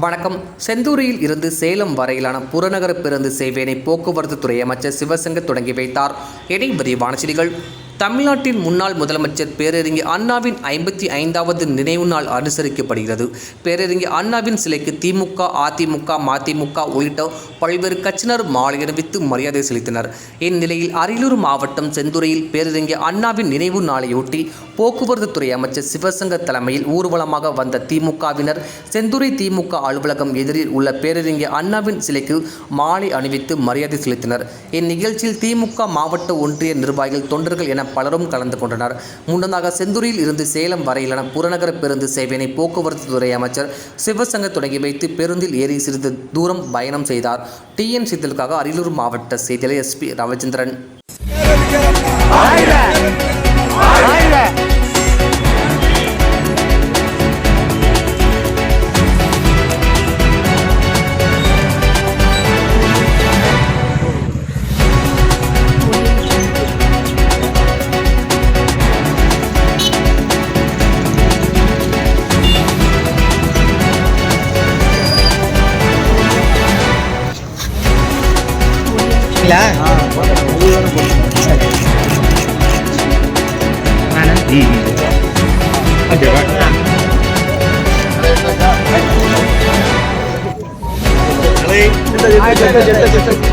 வணக்கம். செந்தூரில் இருந்து சேலம் வரையிலான புறநகர பேருந்து சேவையினை போக்குவரத்து துறை அமைச்சர் சிவசங்கர் தொடங்கி வைத்தார். இனி விரிவான செய்திகள். தமிழ்நாட்டின் முன்னாள் முதலமைச்சர் பேரறிஞர் அண்ணாவின் 55வது நினைவு நாள் அனுசரிக்கப்படுகிறது. பேரறிஞர் அண்ணாவின் சிலைக்கு திமுக, அதிமுக, மதிமுக உள்ளிட்ட பல்வேறு கட்சியினர் மாலை அணிவித்து மரியாதை செலுத்தினர். இந்நிலையில் அரியலூர் மாவட்டம் செந்துறையில் பேரறிஞர் அண்ணாவின் நினைவு நாளையொட்டி போக்குவரத்து துறை அமைச்சர் சிவசங்கர் தலைமையில் ஊர்வலமாக வந்த திமுகவினர் செந்துறை திமுக அலுவலகம் எதிரில் உள்ள பேரறிஞர் அண்ணாவின் சிலைக்கு மாலை அணிவித்து மரியாதை செலுத்தினர். இந்நிகழ்ச்சியில் திமுக மாவட்ட ஒன்றிய நிர்வாகிகள், தொண்டர்கள் என பலரும் கலந்து கொண்டனர். முன்னதாக செந்தூரில் இருந்து சேலம் வரையிலான புறநகர பேருந்து சேவையினை போக்குவரத்து துறை அமைச்சர் சிவசங்கர் தொடங்கி வைத்து பேருந்தில் ஏறி சிறிது தூரம் பயணம் செய்தார். TN செய்திகளுக்காக அரியலூர் மாவட்ட செய்தியாளர் SP ரவிச்சந்திரன். Okay,